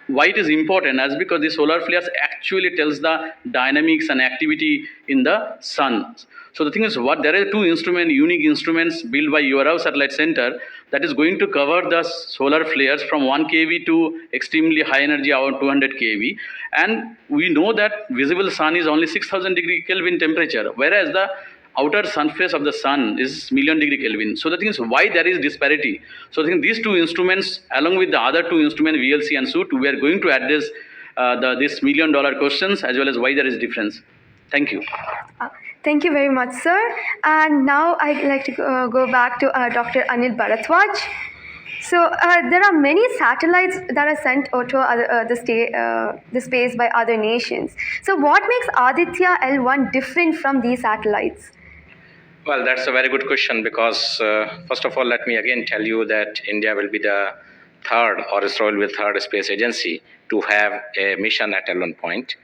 why it is important, as because the solar flares actually tells the dynamics and activity in the sun. So the thing is, there are two unique instruments built by URAV Satellite Center that is going to cover the solar flares from 1 kV to extremely high energy, around 200 kV. And we know that visible sun is only 6000 degree Kelvin temperature, whereas the outer surface of the sun is million degree Kelvin. So the thing is, why there is disparity? So I think these two instruments, along with the other two instruments, VLC and SUIT, we are going to address this $1 million questions, as well as why there is difference. Thank you. Thank you very much, sir. And now I'd like to go back to Dr. Anil Bharadwaj. So there are many satellites that are sent to the space by other nations. So what makes Aditya L1 different from these satellites? Well, that's a very good question, because first of all, let me again tell you that India will be the third, or Israel will be the third space agency to have a mission at L1 point.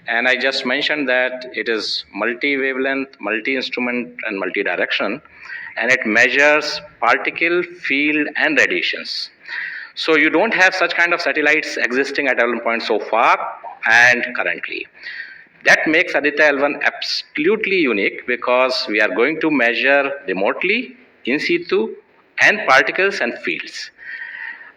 And I just mentioned that it is multi-wavelength, multi-instrument, and multi-direction, and it measures particle, field, and radiations. So you don't have such kind of satellites existing at L1 point so far and currently. That makes Aditya L1 absolutely unique, because we are going to measure remotely, in situ, and particles and fields.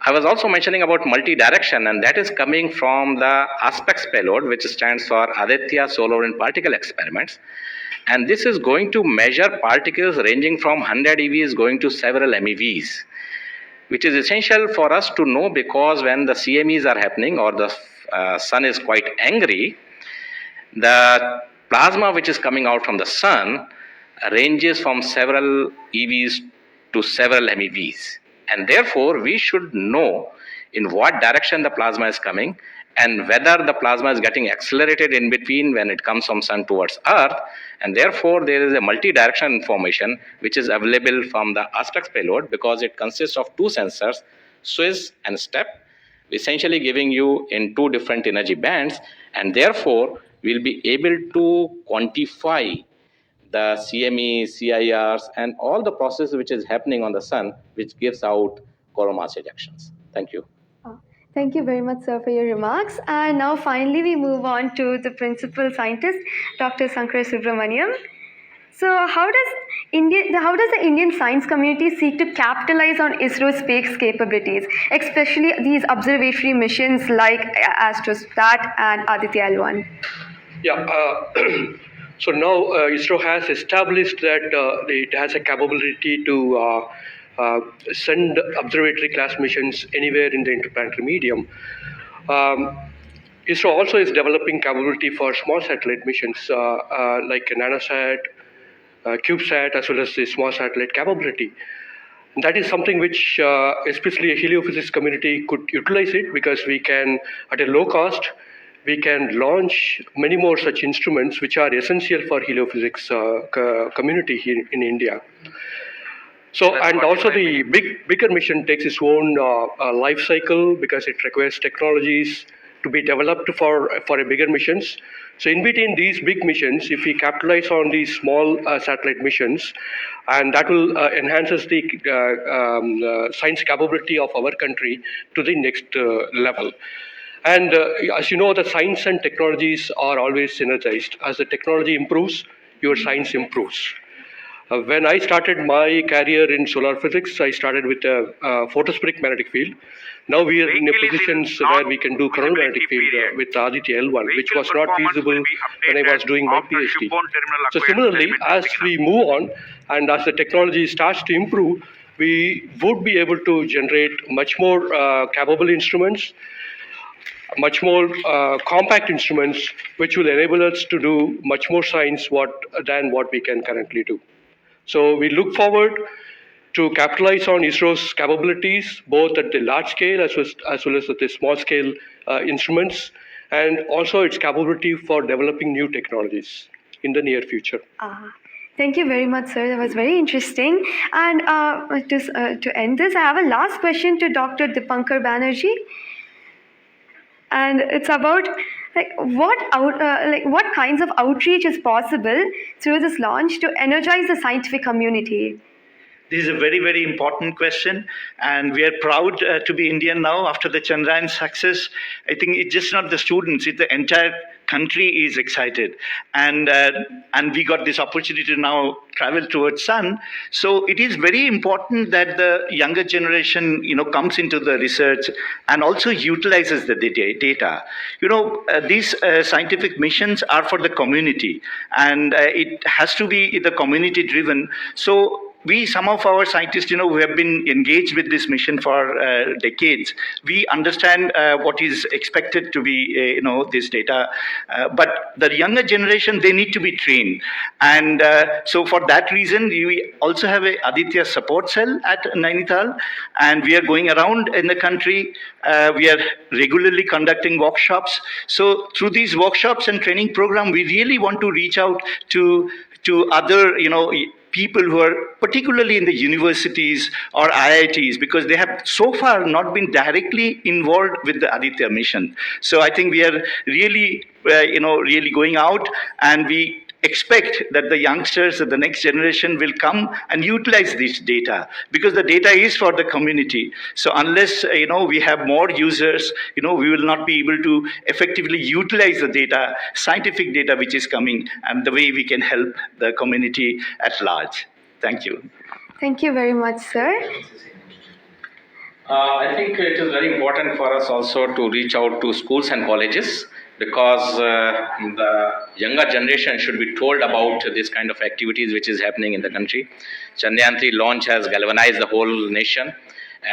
I was also mentioning about multi-direction, and that is coming from the ASPEX payload, which stands for Aditya Solar and Particle Experiments. And this is going to measure particles ranging from 100 EVs going to several MeVs. which is essential for us to know, because when the CMEs are happening or the sun is quite angry, the plasma which is coming out from the sun ranges from several EVs to several MeVs. And therefore, we should know in what direction the plasma is coming and whether the plasma is getting accelerated in between when it comes from sun towards earth. And therefore, there is a multi-direction information which is available from the Astrix payload, because it consists of two sensors, Swiss and STEP, essentially giving you in two different energy bands, and therefore we'll be able to quantify the CME, CIRs, and all the process which is happening on the sun, which gives out coronal mass ejections. Thank you. Thank you very much, sir, for your remarks. And now finally we move on to the principal scientist, Dr. Sankara Subramaniam. So how does the Indian science community seek to capitalize on ISRO's space capabilities, especially these observatory missions like Astrosat and Aditya L1? Yeah. So now ISRO has established that it has a capability to send observatory class missions anywhere in the interplanetary medium. ISRO also is developing capability for small satellite missions like nanosat, CubeSat, as well as the small satellite capability. And that is something which especially a heliophysics community could utilize it, because we can, at a low cost, we can launch many more such instruments which are essential for heliophysics community here in India. So, and also the bigger mission takes its own life cycle, because it requires technologies to be developed for a bigger missions. So in between these big missions, if we capitalize on these small satellite missions, and that will enhances the science capability of our country to the next level. And as you know, the science and technologies are always synergized. As the technology improves, your science improves. When I started my career in solar physics, I started with a photospheric magnetic field. Now we are in a positions where we can do coronal magnetic field with Aditya L1, which was not feasible when I was doing my PhD. So similarly, as we move on and as the technology starts to improve, we would be able to generate much more capable instruments, much more compact instruments, which will enable us to do much more science than what we can currently do. So we look forward to capitalize on ISRO's capabilities, both at the large scale as well as at the small scale instruments, and also its capability for developing new technologies in the near future. Thank you very much, sir. That was very interesting. And to end this, I have a last question to Dr. Dipankar Banerjee. And it's about what kinds of outreach is possible through this launch to energize the scientific community? This is a very, very important question, and we are proud to be Indian now after the Chandrayaan success. I think it's just not the students, it's the entire country is excited. And we got this opportunity to now travel towards sun. So it is very important that the younger generation, comes into the research and also utilizes the data. These scientific missions are for the community, and it has to be the community driven. So some of our scientists, who have been engaged with this mission for decades, we understand what is expected to be, this data. But the younger generation, they need to be trained. And so for that reason, we also have a Aditya support cell at Nainital, and we are going around in the country. We are regularly conducting workshops. So through these workshops and training program, we really want to reach out to other, people who are particularly in the universities or IITs, because they have so far not been directly involved with the Aditya mission. So I think we are really, really going out, and we expect that the youngsters of the next generation will come and utilize this data, because the data is for the community. So unless we have more users, we will not be able to effectively utilize the data, scientific data which is coming, and the way we can help the community at large. Thank you. Thank you very much, sir. I think it is very important for us also to reach out to schools and colleges, because the younger generation should be told about this kind of activities which is happening in the country. Chandrayaan 3 launch has galvanized the whole nation,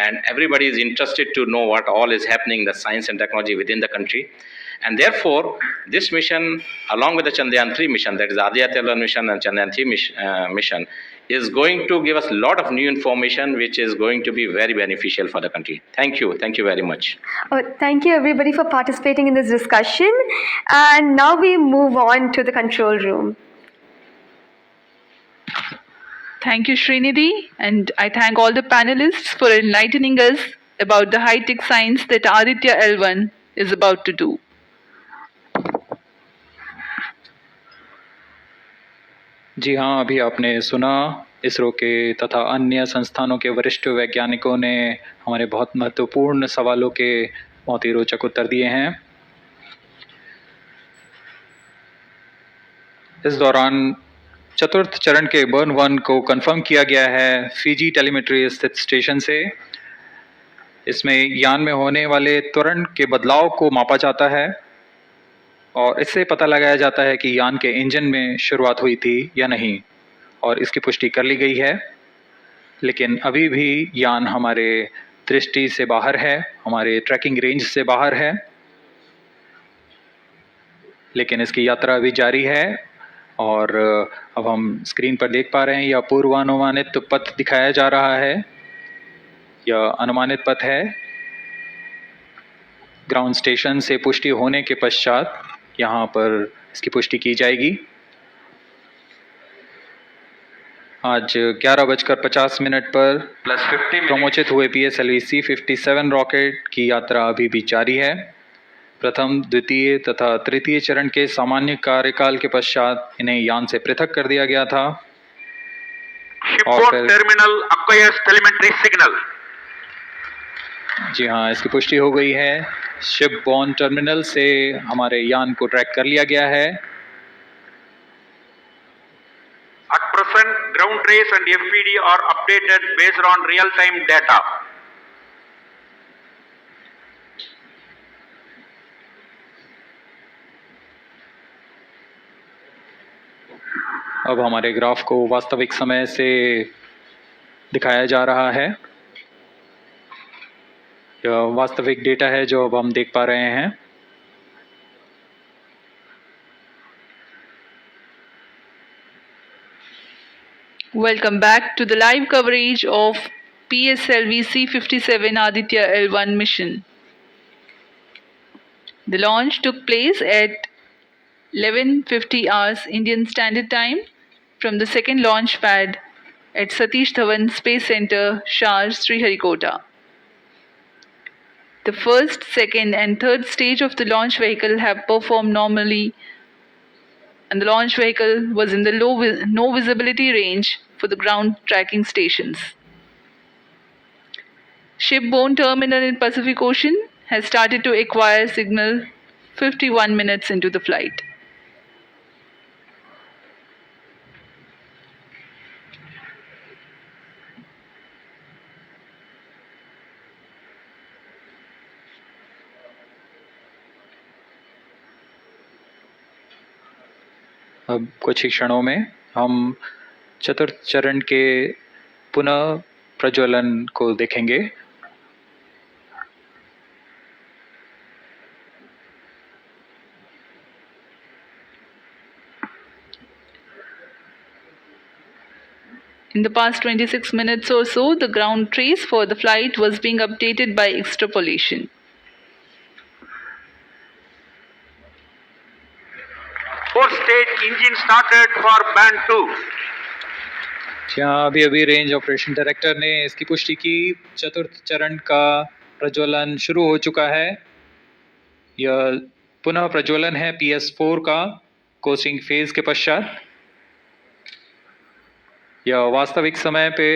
and everybody is interested to know what all is happening in the science and technology within the country. And therefore, this mission, along with the Chandrayaan 3 mission, that is Aditya L1 mission and Chandrayaan 3 mission, is going to give us a lot of new information, which is going to be very beneficial for the country. Thank you. Thank you very much. Thank you, everybody, for participating in this discussion. And now we move on to the control room. Thank you, Srinidhi, and I thank all the panelists for enlightening us about the high-tech science that Aditya L1 is about to do. जी हाँ, अभी आपने सुना इसरो के तथा अन्य संस्थानों के वरिष्ठ वैज्ञानिकों ने हमारे बहुत महत्वपूर्ण सवालों के बहुत ही रोचक उत्तर दिए हैं। इस दौरान चतुर्थ चरण के बर्न 1 को कंफर्म किया गया है फिजी टेलीमेट्री स्थित स्टेशन से। इसमें यान में होने वाले त्वरण के बदलाव को मापा जाता है और इससे पता लगाया जाता है कि यान के इंजन में शुरुआत हुई थी या नहीं, और इसकी पुष्टि कर ली गई है। लेकिन अभी भी यान हमारे दृष्टि से बाहर है, हमारे ट्रैकिंग रेंज से बाहर है, लेकिन इसकी यात्रा अभी जारी है। और अब हम स्क्रीन पर देख पा रहे हैं, यह पूर्वानुमानित पथ दिखाया जा रहा है, यह अनुमानित पथ है। ग्राउंड स्टेशन से पुष्टि होने के पश्चात यहाँ पर इसकी पुष्टि की जाएगी। आज 11:50 पर प्रमोचित हुए PSLV C-57 रॉकेट की यात्रा अभी भी जारी है। प्रथम, द्वितीय तथा तृतीय चरण के सामान्य कार्यकाल के पश्चात इन्हें यान से पृथक कर दिया गया था। और फिर टर्मिनल acquires telemetry signal. जी हाँ, इसकी पुष्टि हो गई है। शिपबॉर्न टर्मिनल से हमारे यान को ट्रैक कर लिया गया है। At present, ground trace and FPD are updated based on real-time data. अब हमारे ग्राफ को वास्तविक समय से दिखाया जा रहा है। यह वास्तविक डेटा है जो अब हम देख पा रहे हैं। Welcome back to the live coverage of PSLV C-57 Aditya L1 mission. The launch took place at 11:50 hours Indian Standard Time from the second launch pad at Satish Dhawan Space Center, Shar, Sriharikota. The first, second, and third stage of the launch vehicle have performed normally, and the launch vehicle was in the no visibility range for the ground tracking stations. Shipborne terminal in Pacific Ocean has started to acquire signal 51 minutes into the flight. अब कुछ ही क्षणों में हम चतुर्थ चरण के पुनः प्रज्वलन को देखेंगे। In the past 26 minutes or so, the ground trace for the flight was being updated by extrapolation. Fourth stage engine started for band 2. यहाँ अभी रेंज ऑपरेशन डायरेक्टर ने इसकी पुष्टि की। चतुर्थ चरण का प्रज्वलन शुरू हो चुका है। यह पुनः प्रज्वलन है PS4 का कोस्टिंग फेज के पश्चात। यह वास्तविक समय पे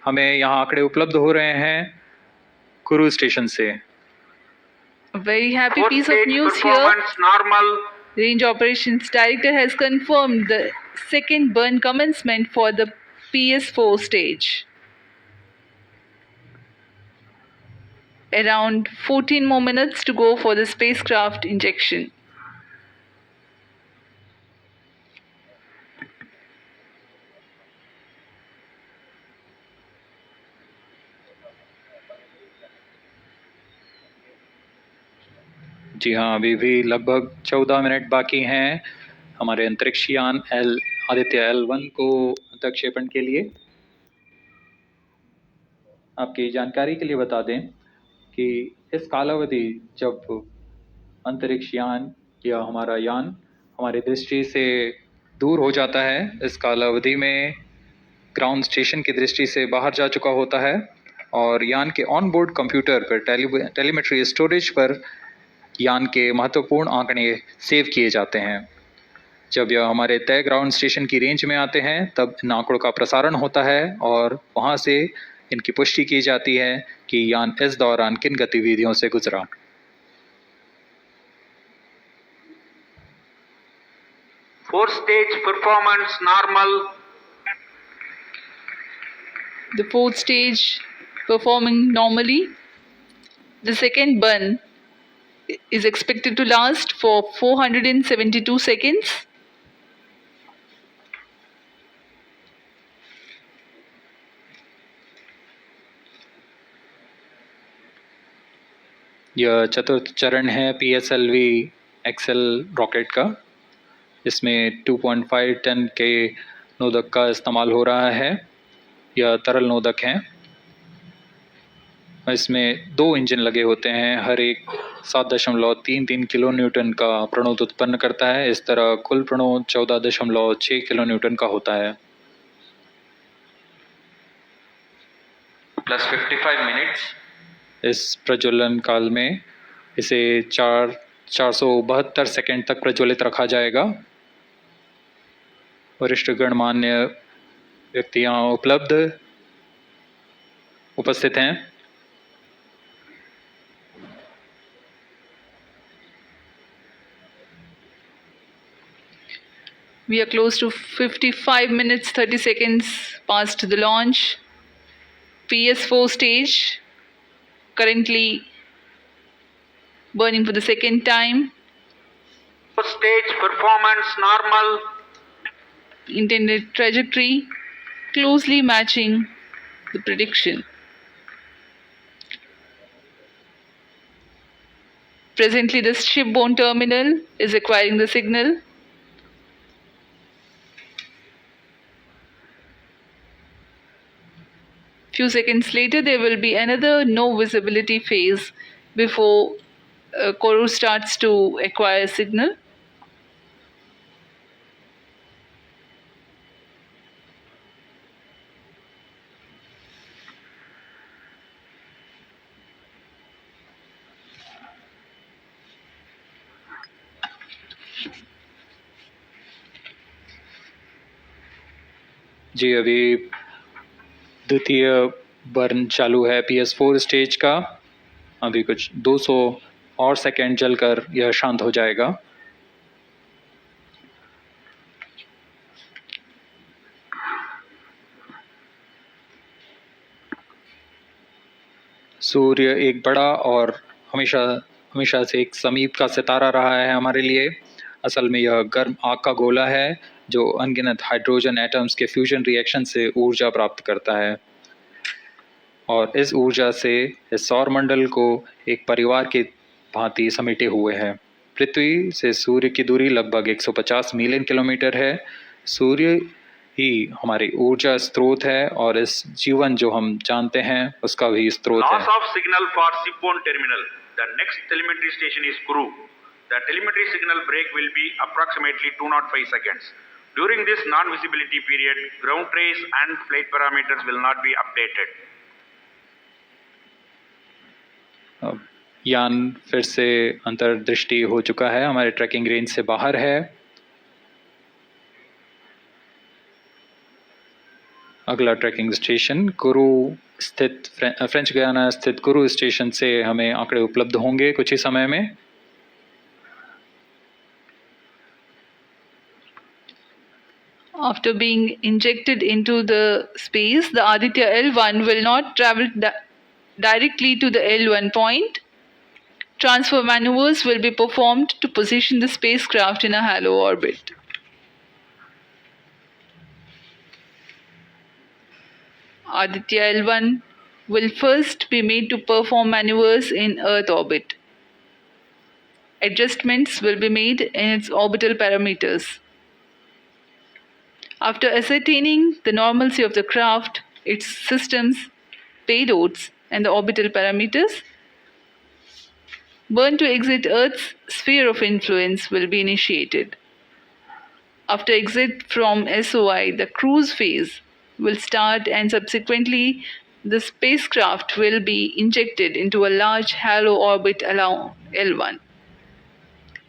हमें यहाँ आंकड़े उपलब्ध हो रहे हैं क्रूज स्टेशन से। A very happy piece of news here. Normal. Range Operations Director has confirmed the second burn commencement for the PS4 stage. Around 14 more minutes to go for the spacecraft injection. जी हाँ, अभी भी लगभग 14 minute बाकी हैं हमारे अंतरिक्ष यान Aditya L1 को प्रक्षेपण के लिए। आपकी जानकारी के लिए बता दें कि इस कालावधि जब अंतरिक्ष यान या हमारा यान हमारी दृष्टि से दूर हो जाता है, इस कालावधि में ग्राउंड स्टेशन की दृष्टि से बाहर जा चुका होता है और यान के ऑन बोर्ड कंप्यूटर पर टेलीमेट्री स्टोरेज पर यान के महत्वपूर्ण आंकड़े सेव किए जाते हैं। जब यह हमारे तय ग्राउंड स्टेशन की रेंज में आते हैं तब इन आंकड़ों का प्रसारण होता है और वहाँ से इनकी पुष्टि की जाती है कि यान इस दौरान किन गतिविधियों से गुजरा। Fourth stage performance normal. The fourth stage performing normally. The second burn is expected to last for 472 seconds. यह चतुर्थ चरण है PSLV XL रॉकेट का। इसमें 2.5 टन के नोदक का इस्तेमाल हो रहा है। यह तरल नोदक हैं। इसमें 2 इंजन लगे होते हैं, हर एक 7.33 किलो न्यूटन का प्रणोद उत्पन्न करता है। इस तरह कुल प्रणोद 14.6 किलो न्यूटन का होता है। Plus 55 minutes. इस प्रज्वलन काल में इसे 472 सेकंड तक प्रज्वलित रखा जाएगा। वरिष्ठ गणमान्य व्यक्ति यहाँ उपस्थित हैं। We are close to 55 minutes 30 seconds past the launch. PS4 stage currently burning for the second time. Fourth stage performance normal. Intended trajectory closely matching the prediction. Presently, the shipborne terminal is acquiring the signal. Few seconds later, there will be another no visibility phase before Koru starts to acquire signal. जी अभी द्वितीय burn चालू है PS4 stage का। अभी कुछ 200 और second जलकर यह शांत हो जाएगा। सूर्य एक बड़ा और हमेशा से एक समीप का सितारा रहा है हमारे लिए। असल में यह गर्म आग का गोला है जो अनगिनत हाइड्रोजन एटम्स के फ्यूजन रिएक्शन से ऊर्जा प्राप्त करता है और इस ऊर्जा से इस सौर मंडल को एक परिवार की भांति समेटे हुए है। पृथ्वी से सूर्य की दूरी लगभग 150 मिलियन किलोमीटर है। सूर्य ही हमारी ऊर्जा स्रोत है और इस जीवन जो हम जानते हैं उसका भी स्रोत है। Loss of signal for shipborne terminal. The next telemetry station is Kuru. The telemetry signal break will be approximately 205 seconds. During this non-visibility period, ground trace and flight parameters will not be updated. यान फिर से अंतर्दृष्टि हो चुका है, हमारे trekking range से बाहर है। अगला ट्रैकिंग स्टेशन कुरु स्थित फ्रेंच गयाना स्थित कुरु स्टेशन से हमें आंकड़े उपलब्ध होंगे कुछ ही समय में। After being injected into the space, the Aditya L1 will not travel directly to the L1 point. Transfer maneuvers will be performed to position the spacecraft in a halo orbit. Aditya L1 will first be made to perform maneuvers in Earth orbit. Adjustments will be made in its orbital parameters. After ascertaining the normalcy of the craft, its systems, payloads, and the orbital parameters, burn to exit Earth's sphere of influence will be initiated. After exit from SOI, the cruise phase will start and subsequently the spacecraft will be injected into a large halo orbit along L1.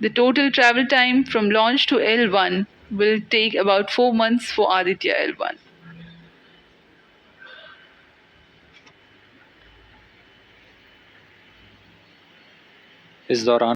The total travel time from launch to L1 will take about 4 months for Aditya L1. इस दौरान